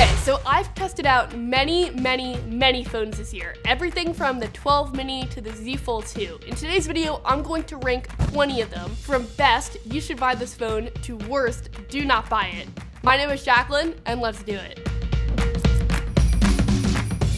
Okay, so I've tested out many phones this year. Everything from the 12 mini to the Z Fold 2. In today's video, I'm going to rank 20 of them. From best, you should buy this phone, to worst, do not buy it. My name is Jacklyn, and let's do it.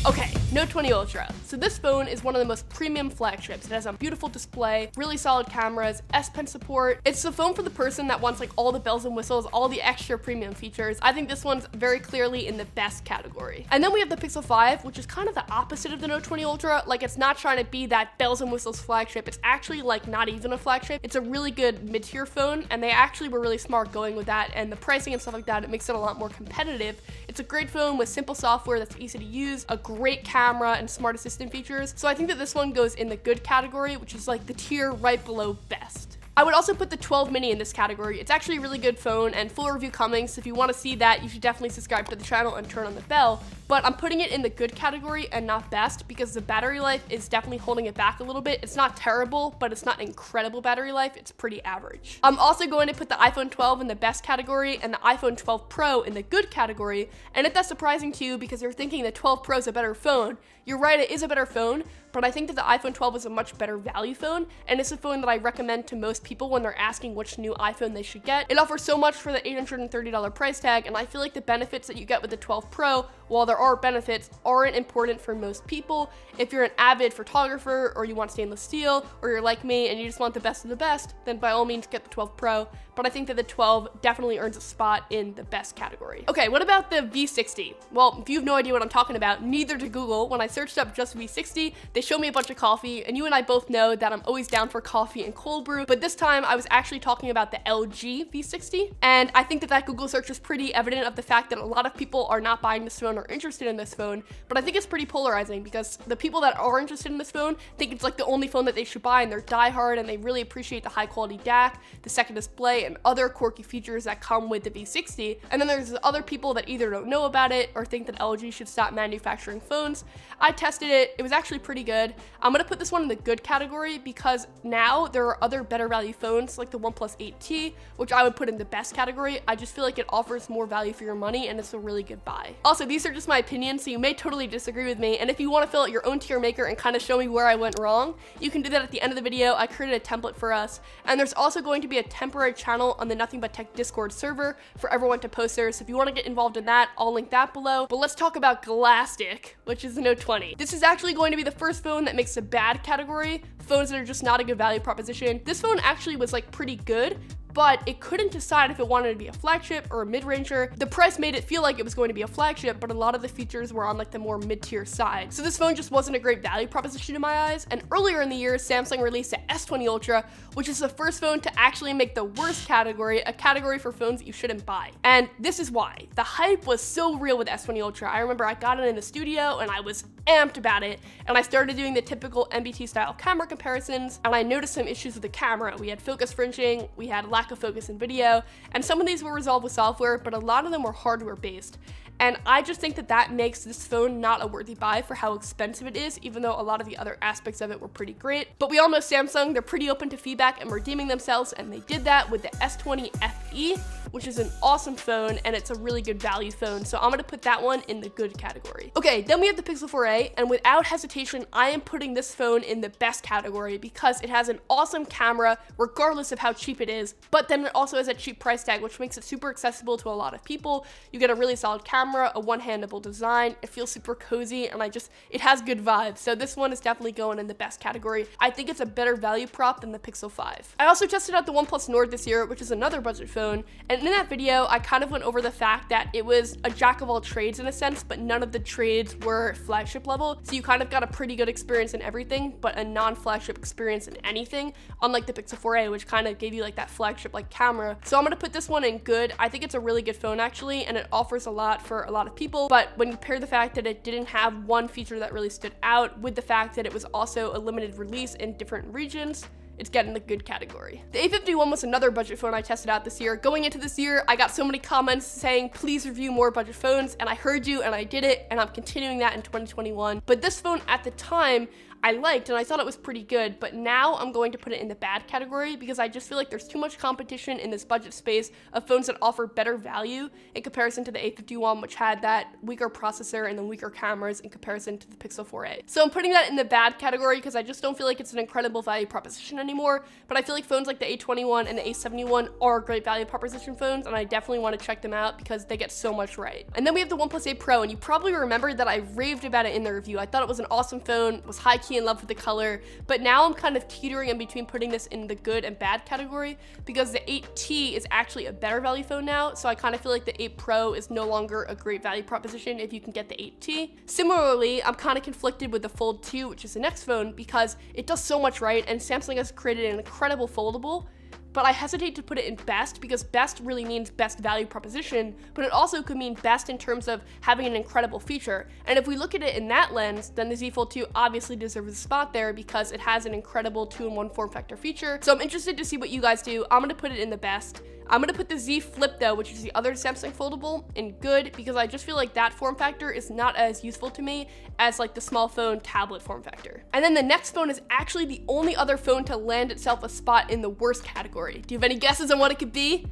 Okay, Note 20 Ultra. So this phone is one of the most premium flagships. It has a beautiful display, really solid cameras, S Pen support. It's the phone for the person that wants like all the bells and whistles, all the extra premium features. I think this one's very clearly in the best category. And then we have the Pixel 5, which is kind of the opposite of the Note 20 Ultra. Like, it's not trying to be that bells and whistles flagship. It's actually like not even a flagship. It's a really good mid-tier phone, and they actually were really smart going with that, and the pricing and stuff like that, it makes it a lot more competitive. It's a great phone with simple software that's easy to use, a great camera, and smart assistant features. So I think that this one goes in the good category, which is like the tier right below best. I would also put the 12 mini in this category. It's actually a really good phone, and full review coming, so if you want to see that, you should definitely subscribe to the channel and turn on the bell. But I'm putting it in the good category and not best because the battery life is definitely holding it back a little bit. It's not terrible, but it's not incredible battery life. It's pretty average. I'm also going to put the iPhone 12 in the best category and the iPhone 12 Pro in the good category. And if that's surprising to you because you're thinking the 12 Pro is a better phone, you're right, it is a better phone, but I think that the iPhone 12 is a much better value phone, and it's a phone that I recommend to most people when they're asking which new iPhone they should get. It offers so much for the $830 price tag, and I feel like the benefits that you get with the 12 Pro, while there are benefits, aren't important for most people. If you're an avid photographer, or you want stainless steel, or you're like me and you just want the best of the best, then by all means get the 12 Pro, but I think that the 12 definitely earns a spot in the best category. Okay, what about the V60? Well, if you have no idea what I'm talking about, neither did Google. When I searched up just V60, they showed me a bunch of coffee, and you and I both know that I'm always down for coffee and cold brew, but this time I was actually talking about the LG V60, and I think that that Google search is pretty evident of the fact that a lot of people are not buying this phone or interested in this phone, but I think it's pretty polarizing because the people that are interested in this phone think it's like the only phone that they should buy, and they're diehard, and they really appreciate the high quality DAC, the second display, and other quirky features that come with the V60. And then there's other people that either don't know about it or think that LG should stop manufacturing phones. I tested it. It was actually pretty good. I'm gonna put this one in the good category because now there are other better value phones like the OnePlus 8T, which I would put in the best category. I just feel like it offers more value for your money, and it's a really good buy. Also, these are just my opinions, so you may totally disagree with me, and if you want to fill out your own tier maker and kind of show me where I went wrong, you can do that at the end of the video. I created a template for us, and there's also going to be a temporary channel on the NothingButTech Discord server for everyone to post there, so if you want to get involved in that, I'll link that below. But let's talk about Glastick, which is the Note 20. This is actually going to be the first phone that makes a bad category, phones that are just not a good value proposition. This phone actually was like pretty good, but it couldn't decide if it wanted to be a flagship or a mid-ranger. The price made it feel like it was going to be a flagship, but a lot of the features were on like the more mid-tier side. So this phone just wasn't a great value proposition in my eyes. And earlier in the year, Samsung released the S20 Ultra, which is the first phone to actually make the worst category, a category for phones that you shouldn't buy. And this is why. The hype was so real with S20 Ultra. I remember I got it in the studio and I was amped about it, and I started doing the typical MBT style camera comparisons, and I noticed some issues with the camera. We had focus fringing, we had lack of focus in video, and some of these were resolved with software, but a lot of them were hardware based. And I just think that that makes this phone not a worthy buy for how expensive it is, even though a lot of the other aspects of it were pretty great. But we all know Samsung, they're pretty open to feedback and redeeming themselves, and they did that with the S20 FE, which is an awesome phone, and it's a really good value phone, so I'm gonna put that one in the good category. Okay, then we have the Pixel 4a, and without hesitation, I am putting this phone in the best category because it has an awesome camera, regardless of how cheap it is, but then it also has a cheap price tag, which makes it super accessible to a lot of people. You get a really solid camera, a one-handable design, it feels super cozy, and it has good vibes, so this one is definitely going in the best category. I think it's a better value prop than the Pixel 5. I also tested out the OnePlus Nord this year, which is another budget phone, and in that video, I kind of went over the fact that it was a jack of all trades in a sense, but none of the trades were flagship level, so you kind of got a pretty good experience in everything, but a non-flagship experience in anything, unlike the Pixel 4a, which kind of gave you like that flagship-like camera. So I'm gonna put this one in good. I think it's a really good phone actually, and it offers a lot for a lot of people, but when you pair the fact that it didn't have one feature that really stood out with the fact that it was also a limited release in different regions, it's getting the good category. The A51 was another budget phone I tested out this year. Going into this year, I got so many comments saying, please review more budget phones, and I heard you and I did it, and I'm continuing that in 2021. But this phone at the time, I liked and I thought it was pretty good, but now I'm going to put it in the bad category because I just feel like there's too much competition in this budget space of phones that offer better value in comparison to the A51, which had that weaker processor and the weaker cameras in comparison to the Pixel 4a. So I'm putting that in the bad category because I just don't feel like it's an incredible value proposition anymore, but I feel like phones like the A21 and the A71 are great value proposition phones, and I definitely want to check them out because they get so much right. And then we have the OnePlus 8 Pro, and you probably remember that I raved about it in the review. I thought it was an awesome phone, was high-key in love with the color, but now I'm kind of teetering in between putting this in the good and bad category because the 8T is actually a better value phone now, so I kind of feel like the 8 Pro is no longer a great value proposition if you can get the 8T. Similarly, I'm kind of conflicted with the Fold 2, which is the next phone, because it does so much right, and Samsung has created an incredible foldable, but I hesitate to put it in best because best really means best value proposition, but it also could mean best in terms of having an incredible feature. And if we look at it in that lens, then the Z Fold 2 obviously deserves a spot there because it has an incredible 2-in-1 form factor feature. So I'm interested to see what you guys do. I'm gonna put it in the best. I'm gonna put the Z Flip though, which is the other Samsung foldable, in good because I just feel like that form factor is not as useful to me as like the small phone tablet form factor. And then the next phone is actually the only other phone to land itself a spot in the worst category. Do you have any guesses on what it could be?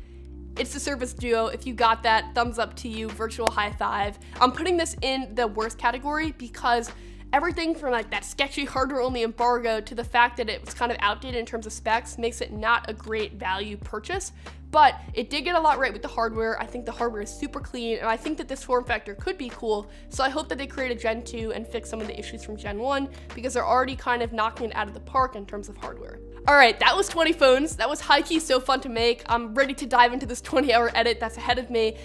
It's the Surface Duo. If you got that, thumbs up to you, virtual high five. I'm putting this in the worst category because everything from like that sketchy hardware only embargo to the fact that it was kind of outdated in terms of specs makes it not a great value purchase. But it did get a lot right with the hardware. I think the hardware is super clean, and I think that this form factor could be cool. So I hope that they create a Gen 2 and fix some of the issues from Gen 1 because they're already kind of knocking it out of the park in terms of hardware. All right, that was 20 phones. That was high-key so fun to make. I'm ready to dive into this 20-hour edit that's ahead of me.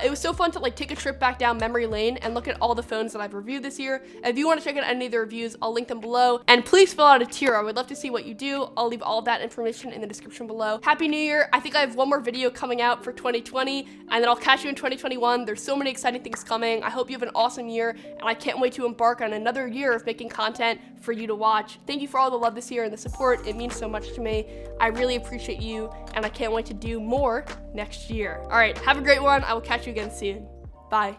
It was so fun to like take a trip back down memory lane and look at all the phones that I've reviewed this year. If you want to check out any of the reviews, I'll link them below. And please fill out a tier. I would love to see what you do. I'll leave all of that information in the description below. Happy New Year. I think I have one more video coming out for 2020, and then I'll catch you in 2021. There's so many exciting things coming. I hope you have an awesome year, and I can't wait to embark on another year of making content for you to watch. Thank you for all the love this year and the support. It means so much to me. I really appreciate you, and I can't wait to do more next year. All right, have a great one. I will catch you again soon. Bye.